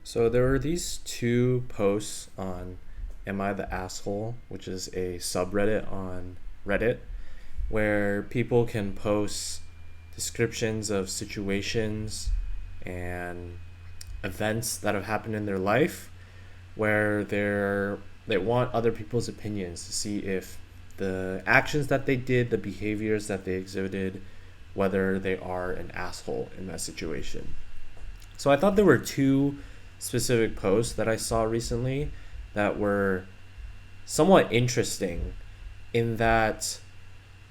So there were these two posts on Am I the Asshole, which is a subreddit on Reddit, where people can post descriptions of situations and events that have happened in their life where they want other people's opinions to see if the actions that they did, the behaviors that they exhibited, whether they are an asshole in that situation. So I thought there were two specific posts that I saw recently that were somewhat interesting in that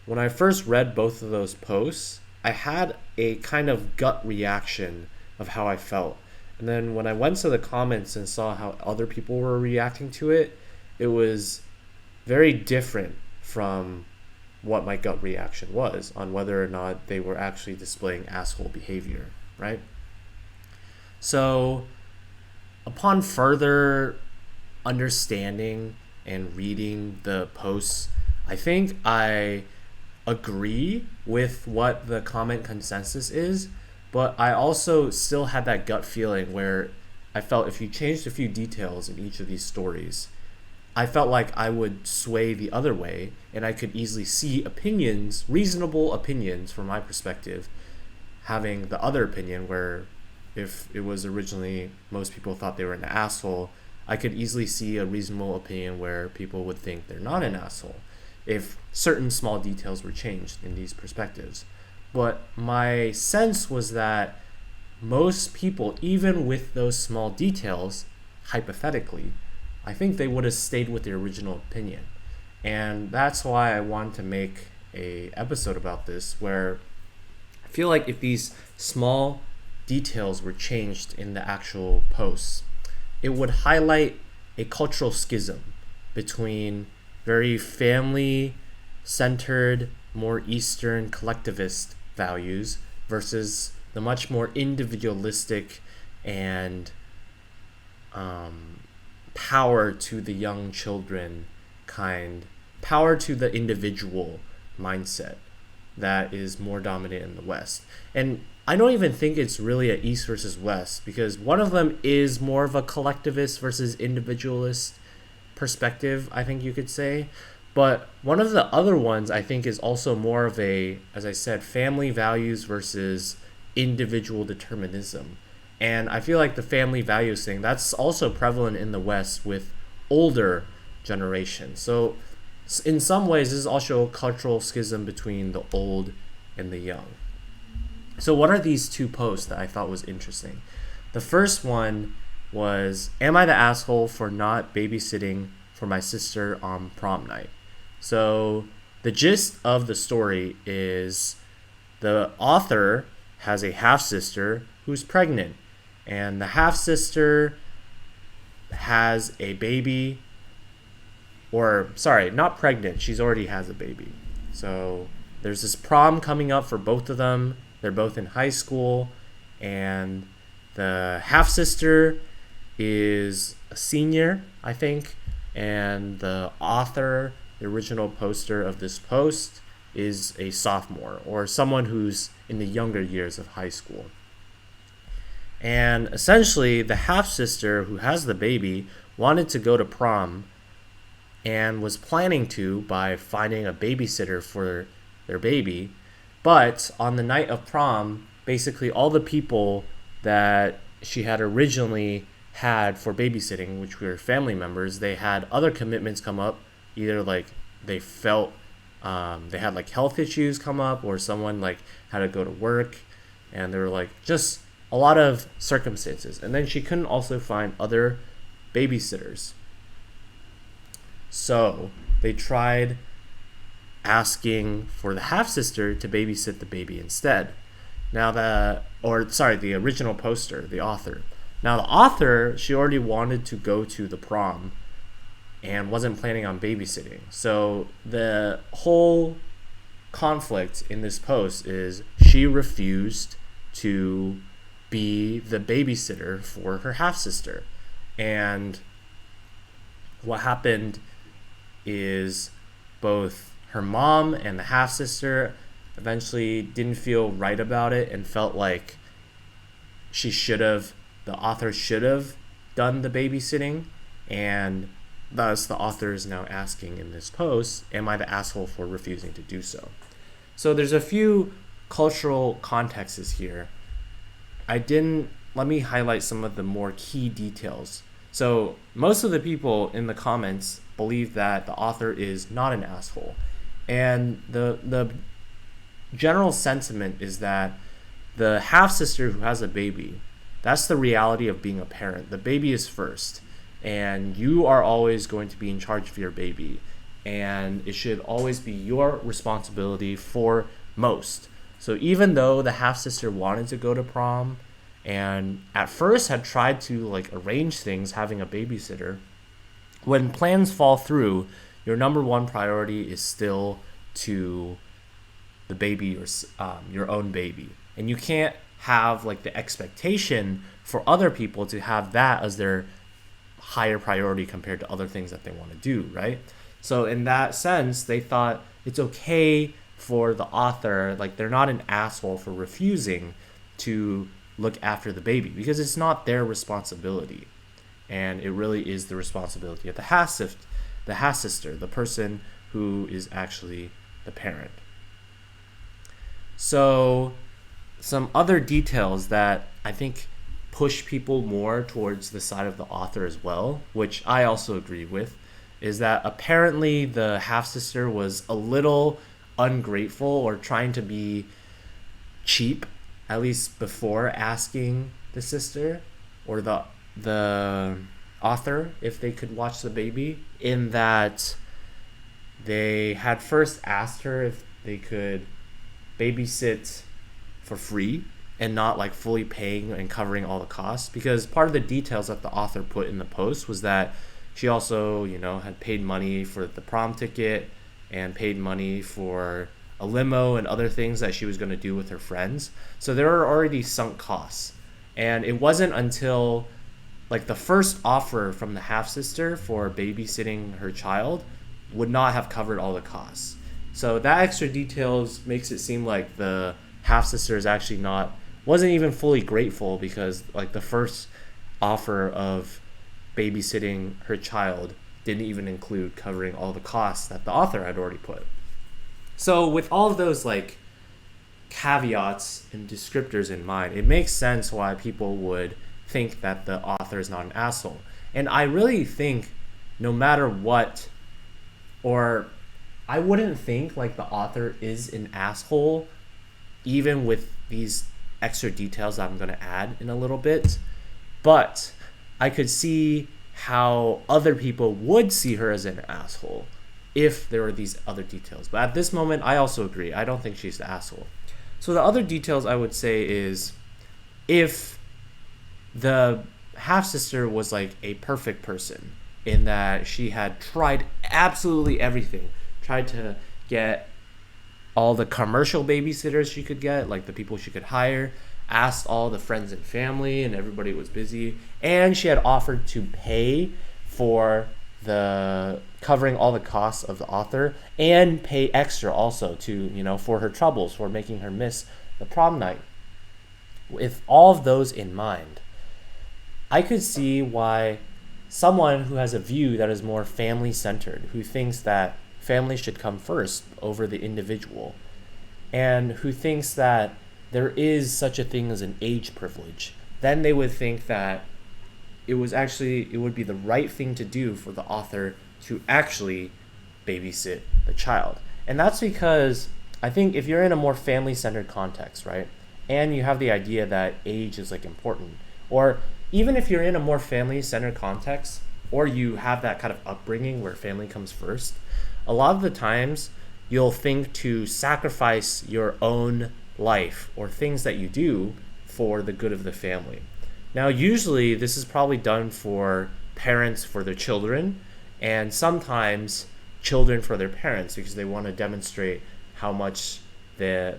when I first read both of those posts, I had a kind of gut reaction of how I felt. And then when I went to the comments and saw how other people were reacting to it, it was very different from what my gut reaction was on whether or not they were actually displaying asshole behavior, right? So upon further understanding and reading the posts, I think I agree with what the comment consensus is, but I also still had that gut feeling where I felt if you changed a few details in each of these stories, I felt like I would sway the other way and I could easily see opinions, reasonable opinions from my perspective, having the other opinion where if it was originally most people thought they were an asshole, I could easily see a reasonable opinion where people would think they're not an asshole if certain small details were changed in these perspectives. But my sense was that most people, even with those small details, hypothetically, I think they would have stayed with their original opinion. And that's why I wanted to make a episode about this where I feel like if these small details were changed in the actual posts, it would highlight a cultural schism between very family centered, more Eastern collectivist values versus the much more individualistic and power to the young children kind, power to the individual mindset that is more dominant in the West. And I don't even think it's really a East versus West because one of them is more of a collectivist versus individualist perspective, I think you could say. But one of the other ones I think is also more of a, as I said, family values versus individual determinism. And I feel like the family values thing, that's also prevalent in the West with older generations. So in some ways, this is also a cultural schism between the old and the young. So what are these two posts that I thought was interesting? The first one was, Am I the asshole for not babysitting for my sister on prom night? So the gist of the story is the author has a half-sister who's pregnant. And the half-sister has a baby, or sorry, not pregnant. She's already has a baby. So there's this prom coming up for both of them. They're both in high school, and the half-sister is a senior, I think, and the author, the original poster of this post, is a sophomore or someone who's in the younger years of high school. And essentially, the half-sister who has the baby wanted to go to prom and was planning to by finding a babysitter for their baby. But on the night of prom, basically all the people that she had originally had for babysitting, which were family members, they had other commitments come up. Either like they felt they had like health issues come up, or someone like had to go to work, and they were like just a lot of circumstances. And then she couldn't also find other babysitters. So they tried asking for the half-sister to babysit the baby instead. Now the original poster, the author. Now the author, she already wanted to go to the prom and wasn't planning on babysitting. So the whole conflict in this post is she refused to be the babysitter for her half-sister. And what happened is both her mom and the half-sister eventually didn't feel right about it and felt like the author should have done the babysitting, and thus the author is now asking in this post, am I the asshole for refusing to do so? So there's a few cultural contexts here. Let me highlight some of the more key details. So most of the people in the comments believe that the author is not an asshole. And the general sentiment is that the half-sister who has a baby, that's the reality of being a parent. The baby is first, and you are always going to be in charge of your baby. And it should always be your responsibility for most. So even though the half-sister wanted to go to prom and at first had tried to like arrange things, having a babysitter, when plans fall through, your number one priority is still to the baby, or your own baby. And you can't have like the expectation for other people to have that as their higher priority compared to other things that they want to do, right? So in that sense, they thought it's okay for the author, like they're not an asshole for refusing to look after the baby, because it's not their responsibility, and it really is the responsibility of the half-sister, the person who is actually the parent. So some other details that I think push people more towards the side of the author as well, which I also agree with, is that apparently the half-sister was a little ungrateful or trying to be cheap, at least before asking the sister or the author if they could watch the baby, in that they had first asked her if they could babysit for free and not like fully paying and covering all the costs, because part of the details that the author put in the post was that she also, had paid money for the prom ticket and paid money for a limo and other things that she was going to do with her friends. So there are already sunk costs. And it wasn't until like the first offer from the half-sister for babysitting her child would not have covered all the costs. So that extra details makes it seem like the half-sister is actually wasn't even fully grateful, because like the first offer of babysitting her child didn't even include covering all the costs that the author had already put. So with all of those like caveats and descriptors in mind, it makes sense why people would think that the author is not an asshole. And I really think no matter what, or I wouldn't think like the author is an asshole even with these extra details that I'm going to add in a little bit. But I could see how other people would see her as an asshole if there were these other details. But at this moment, I also agree. I don't think she's the asshole. So the other details I would say is, if the half-sister was like a perfect person in that she had tried absolutely everything, tried to get all the commercial babysitters she could get, like the people she could hire, asked all the friends and family, and everybody was busy, and she had offered to pay for the covering all the costs of the author and pay extra also to, for her troubles, for making her miss the prom night. With all of those in mind, I could see why someone who has a view that is more family-centered, who thinks that family should come first over the individual, and who thinks that there is such a thing as an age privilege, then they would think that it would be the right thing to do for the author to actually babysit the child. And that's because I think if you're in a more family-centered context, right, and you have the idea that age is like important, or even if you're in a more family-centered context, or you have that kind of upbringing where family comes first, a lot of the times you'll think to sacrifice your own life or things that you do for the good of the family. Now, usually this is probably done for parents for their children, and sometimes children for their parents, because they want to demonstrate how much their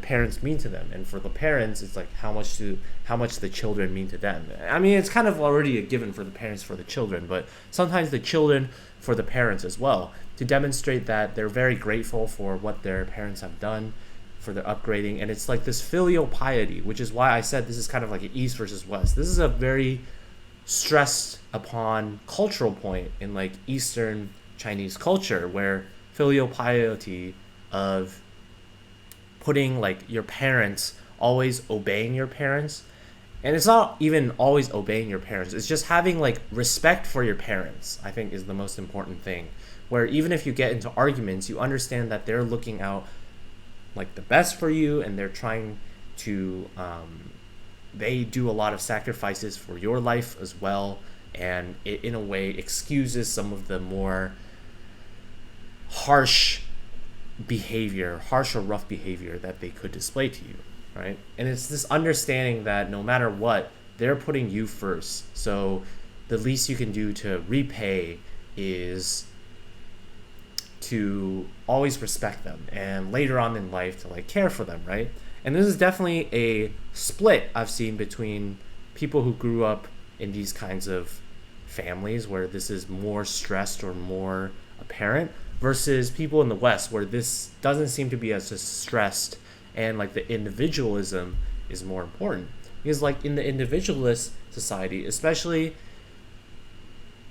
parents mean to them. And for the parents, it's like how much the children mean to them. I mean, it's kind of already a given for the parents for the children, but sometimes the children for the parents as well, to demonstrate that they're very grateful for what their parents have done for their upgrading. And it's like this filial piety, which is why I said this is kind of like an East versus West. This is a very stressed upon cultural point in like Eastern Chinese culture, where filial piety of putting like your parents, always obeying your parents, and it's not even always obeying your parents, it's just having like respect for your parents, I think, is the most important thing, where even if you get into arguments, you understand that they're looking out like the best for you, and they're trying to they do a lot of sacrifices for your life as well, and it in a way excuses some of the more harsh harsh or rough behavior that they could display to you, right? And it's this understanding that no matter what, they're putting you first. So the least you can do to repay is to always respect them, and later on in life to like care for them, right? And this is definitely a split I've seen between people who grew up in these kinds of families where this is more stressed or more apparent, versus people in the West where this doesn't seem to be as stressed, and like the individualism is more important. Because like in the individualist society especially,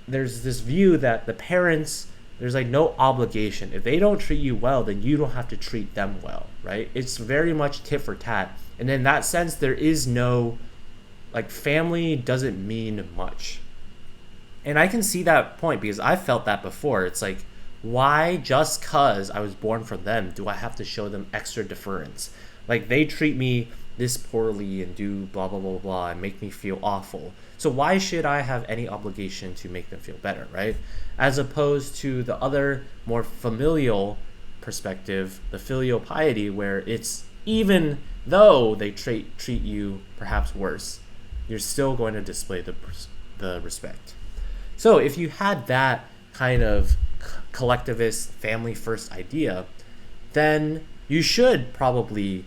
there's this view that the parents, there's like no obligation. If they don't treat you well, then you don't have to treat them well, right? It's very much tit for tat. And in that sense, there is no, like, family doesn't mean much. And I can see that point because I've felt that before. It's like, why, just cause I was born from them, do I have to show them extra deference? Like, they treat me this poorly and do blah, blah, blah, blah, and make me feel awful. So why should I have any obligation to make them feel better, right? As opposed to the other more familial perspective, the filial piety, where it's even though they treat you perhaps worse, you're still going to display the respect. So if you had that kind of collectivist family first idea, then you should probably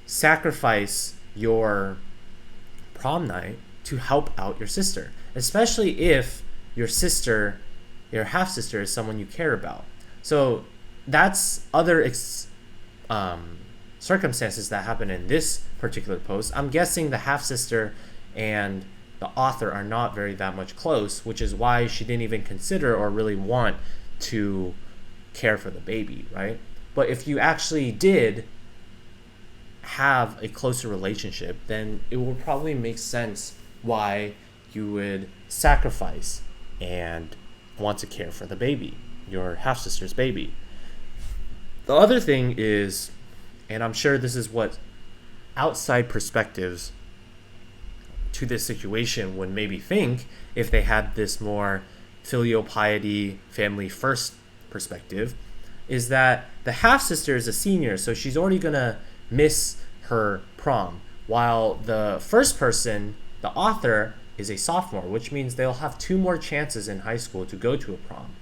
sacrifice your prom night to help out your sister, especially if your sister, your half sister, is someone you care about. So that's other circumstances that happen in this particular post. I'm guessing the half sister and the author are not very that much close, which is why she didn't even consider or really want to care for the baby, right? But if you actually did have a closer relationship, then it would probably make sense why you would sacrifice and want to care for the baby, your half sister's baby. The other thing is, and I'm sure this is what outside perspectives to this situation would maybe think if they had this more filial piety, family first perspective, is that the half sister is a senior, so she's already gonna miss her prom, while the first person, the author, is a sophomore, which means they'll have 2 more chances in high school to go to a prom.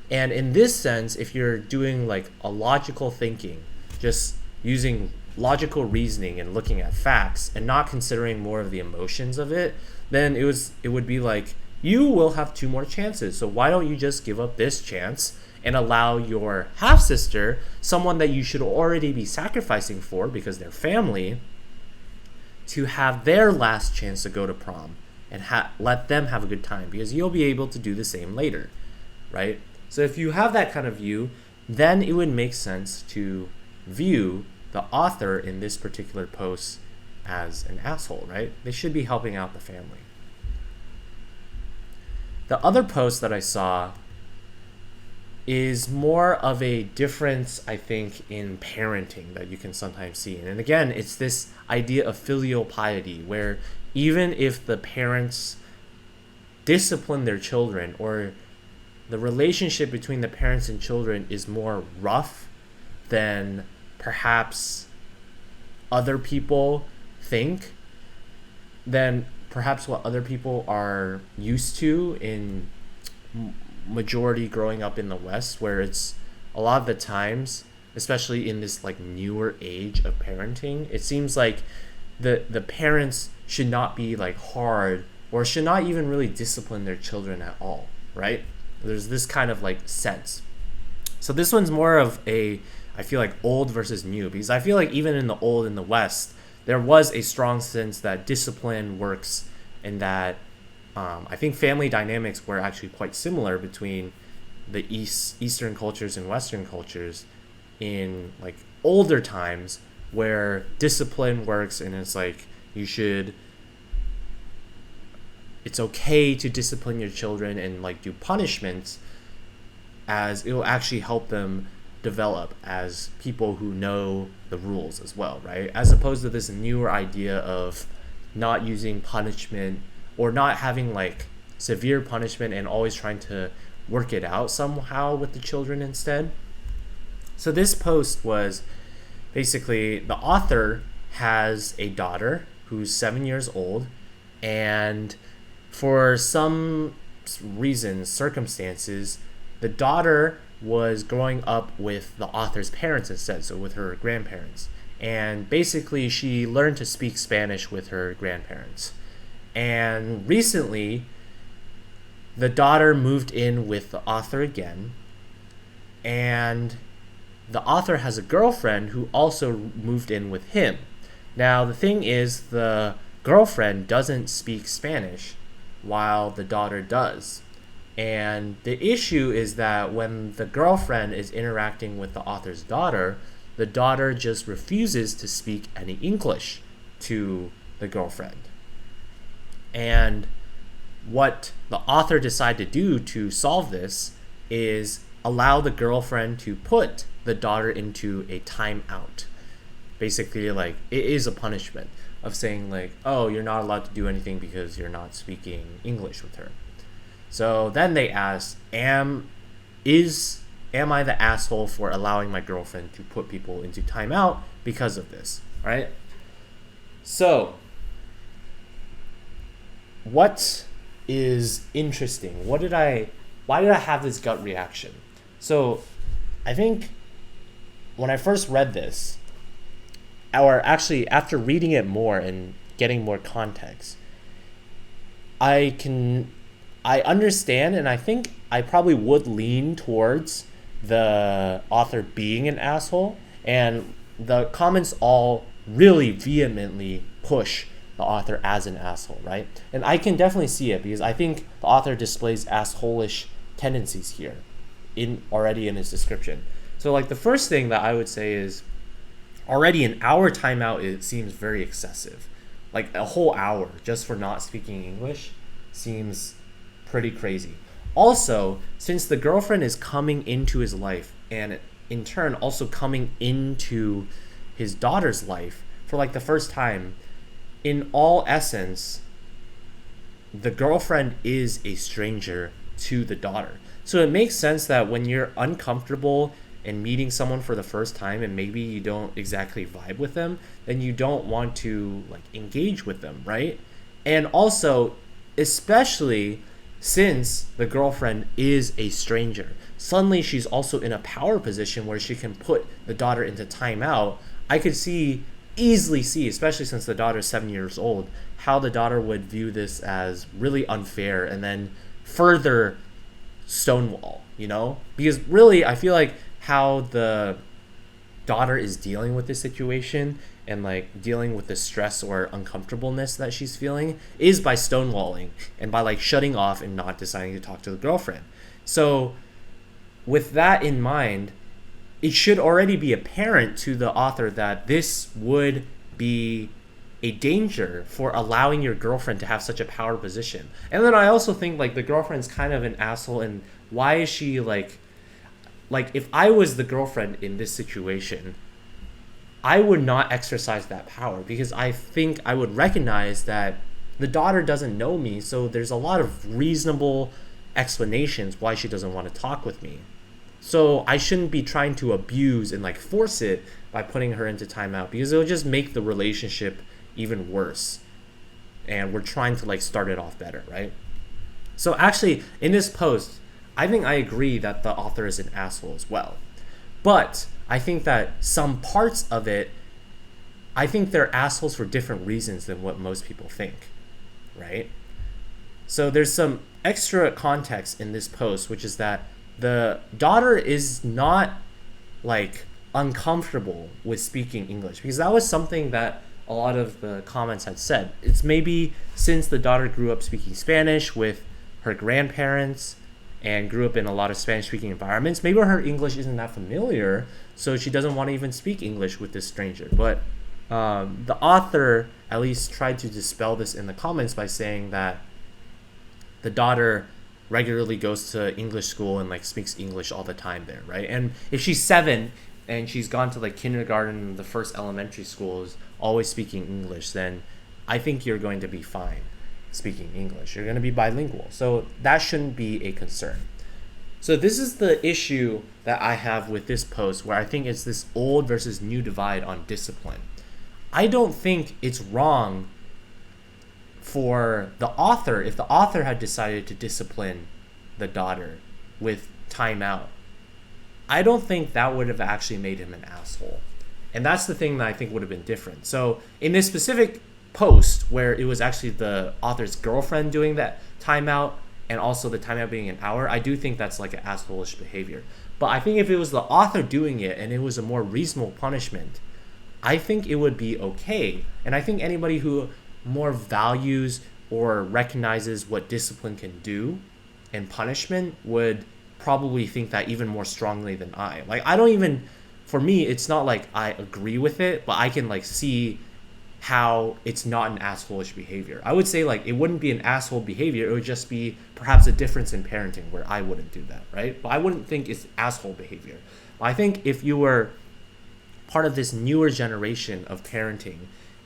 And in this sense, if you're doing like a logical thinking, just using logical reasoning and looking at facts and not considering more of the emotions of it, then it would be like, you will have 2 more chances. So why don't you just give up this chance and allow your half sister, someone that you should already be sacrificing for because they're family, to have their last chance to go to prom and let them have a good time, because you'll be able to do the same later, right? So if you have that kind of view, then it would make sense to view the author in this particular post as an asshole, right? They should be helping out the family. The other post that I saw is more of a difference, I think, in parenting that you can sometimes see. And again, it's this idea of filial piety, where even if the parents discipline their children, or the relationship between the parents and children is more rough than perhaps other people think, then perhaps what other people are used to in majority growing up in the West, where it's a lot of the times, especially in this like newer age of parenting, it seems like the parents should not be like hard, or should not even really discipline their children at all, right? There's this kind of like sense. So this one's more of a, I feel like, old versus new, because I feel like even in the old, in the West, there was a strong sense that discipline works, and that I think family dynamics were actually quite similar between the Eastern cultures and Western cultures in like older times, where discipline works, and it's like you should it's okay to discipline your children and like do punishments, as it will actually help them develop as people who know the rules as well, right? As opposed to this newer idea of not using punishment, or not having like severe punishment, and always trying to work it out somehow with the children instead. So this post was basically, the author has a daughter who's 7 years old, and for some reasons, circumstances, the daughter was growing up with the author's parents instead, so with her grandparents. And basically, she learned to speak Spanish with her grandparents. And recently, the daughter moved in with the author again, and the author has a girlfriend who also moved in with him. Now, the thing is, the girlfriend doesn't speak Spanish, while the daughter does. And the issue is that when the girlfriend is interacting with the author's daughter, the daughter just refuses to speak any English to the girlfriend. And what the author decided to do to solve this is allow the girlfriend to put the daughter into a timeout. Basically, like, it is a punishment of saying like, oh, you're not allowed to do anything because you're not speaking English with her. So then they asked, am I the asshole for allowing my girlfriend to put people into timeout because of this, right? So what is interesting? Why did I have this gut reaction? So I think when I first read this, or actually after reading it more and getting more context, I understand, and I think I probably would lean towards the author being an asshole, and the comments all really vehemently push the author as an asshole, right? And I can definitely see it, because I think the author displays assholish tendencies here already in his description. So like, the first thing that I would say is, already an hour timeout, it seems very excessive. Like a whole hour just for not speaking English seems pretty crazy. Also, since the girlfriend is coming into his life, and in turn also coming into his daughter's life for like the first time, in all essence, the girlfriend is a stranger to the daughter. So it makes sense that when you're uncomfortable and meeting someone for the first time, and maybe you don't exactly vibe with them, then you don't want to like engage with them, right? And also, especially since the girlfriend is a stranger, suddenly she's also in a power position where she can put the daughter into timeout. I could easily see, especially since the daughter is 7 years old, how the daughter would view this as really unfair, and then further stonewall, because really I feel like how the daughter is dealing with this situation, and like dealing with the stress or uncomfortableness that she's feeling, is by stonewalling and by like shutting off and not deciding to talk to the girlfriend. So with that in mind, it should already be apparent to the author that this would be a danger for allowing your girlfriend to have such a power position. And then I also think like the girlfriend's kind of an asshole, and why is she like if I was the girlfriend in this situation, I would not exercise that power, because I think I would recognize that the daughter doesn't know me, so there's a lot of reasonable explanations why she doesn't want to talk with me. So I shouldn't be trying to abuse and like force it by putting her into timeout, because it'll just make the relationship even worse. And we're trying to like start it off better, right? So actually, in this post, I think I agree that the author is an asshole as well. But I think that some parts of it, I think they're assholes for different reasons than what most people think, right? So there's some extra context in this post, which is that the daughter is not like uncomfortable with speaking English, because that was something that a lot of the comments had said. It's maybe since the daughter grew up speaking Spanish with her grandparents and grew up in a lot of Spanish-speaking environments, maybe her English isn't that familiar, so she doesn't want to even speak English with this stranger. But the author at least tried to dispel this in the comments by saying that the daughter regularly goes to English school and like speaks English all the time there, right? And if she's 7 and she's gone to like kindergarten and the first elementary school is always speaking English, then I think you're going to be fine speaking English. You're going to be bilingual. So that shouldn't be a concern. So this is the issue that I have with this post, where I think it's this old versus new divide on discipline. I don't think it's wrong for the author, if the author had decided to discipline the daughter with timeout, I don't think that would have actually made him an asshole. And that's the thing that I think would have been different. So in this specific post where it was actually the author's girlfriend doing that timeout and also the timeout being an hour, I do think that's like an asshole-ish behavior. But I think if it was the author doing it and it was a more reasonable punishment, I think it would be okay. And I think anybody who more values or recognizes what discipline can do and punishment would probably think that even more strongly than I. Like, I don't even, for me, it's not like I agree with it, but I can like see how it's not an asshole-ish behavior. I would say like it wouldn't be an asshole behavior, it would just be perhaps a difference in parenting where I wouldn't do that, right? But I wouldn't think it's asshole behavior. But I think if you were part of this newer generation of parenting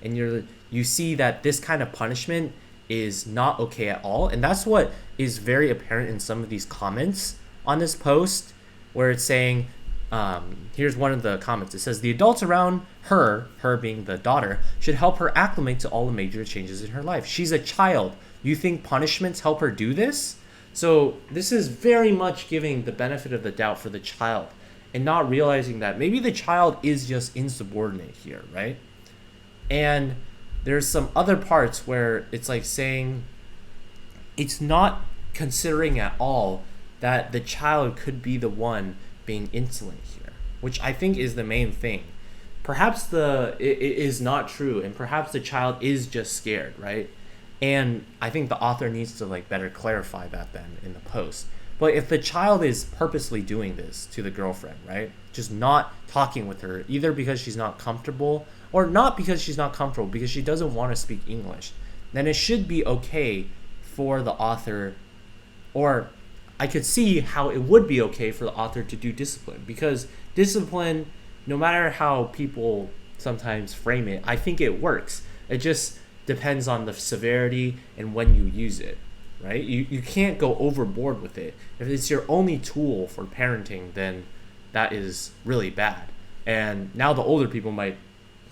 and you see that this kind of punishment is not okay at all, and that's what is very apparent in some of these comments on this post, where it's saying, here's one of the comments. It says, the adults around her being the daughter, should help her acclimate to all the major changes in her life. She's a child. You think punishments help her do this? So this is very much giving the benefit of the doubt for the child and not realizing that maybe the child is just insubordinate here, right? And there's some other parts where it's like saying it's not considering at all that the child could be the one being insolent here, which I think is the main thing. Perhaps it is not true, and perhaps the child is just scared, right? And I think the author needs to like better clarify that then in the post. But if the child is purposely doing this to the girlfriend, right, just not talking with her, either because she's not comfortable or not because she's not comfortable, because she doesn't want to speak English, then it should be okay for the author, or I could see how it would be okay for the author to do discipline, because discipline, no matter how people sometimes frame it, I think it works. It just depends on the severity and when you use it, right? You can't go overboard with it. If it's your only tool for parenting, then that is really bad. And now the older people might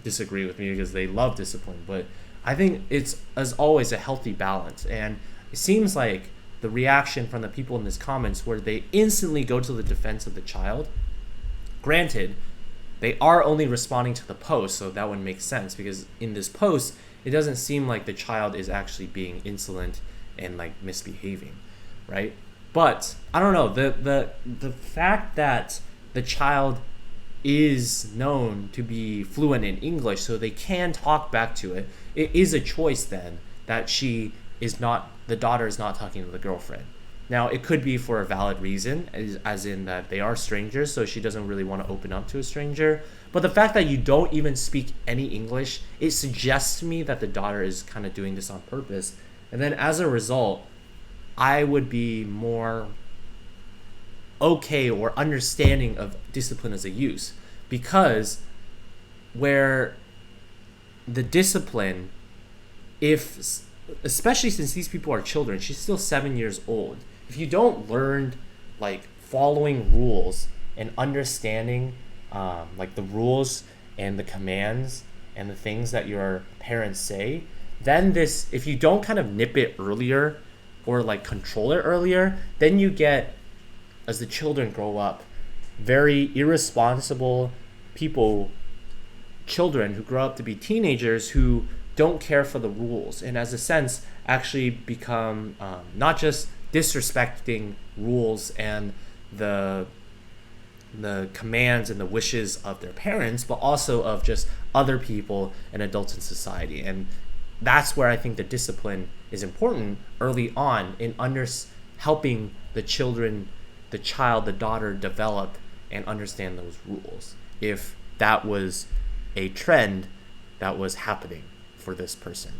disagree with me because they love discipline, but I think it's, as always, a healthy balance. And it seems like the reaction from the people in these comments where they instantly go to the defense of the child, granted, they are only responding to the post, so that would make sense, because in this post, it doesn't seem like the child is actually being insolent and like misbehaving, right? But I don't know, the fact that the child is known to be fluent in English, so they can talk back to it, it is a choice then that the daughter is not talking to the girlfriend. Now, it could be for a valid reason, as in that they are strangers, so she doesn't really want to open up to a stranger. But the fact that you don't even speak any English, it suggests to me that the daughter is kind of doing this on purpose. And then as a result, I would be more okay or understanding of discipline as a use, because where the discipline, especially since these people are children, she's still 7 years old. If you don't learn like following rules and understanding like the rules and the commands and the things that your parents say, then if you don't kind of nip it earlier or like control it earlier, then you get, as the children grow up, very irresponsible children who grow up to be teenagers who don't care for the rules, and as a sense actually become not just disrespecting rules and the the commands and the wishes of their parents, but also of just other people and adults in society. And that's where I think the discipline is important early on in helping the child, the daughter, develop and understand those rules. If that was a trend that was happening for this person.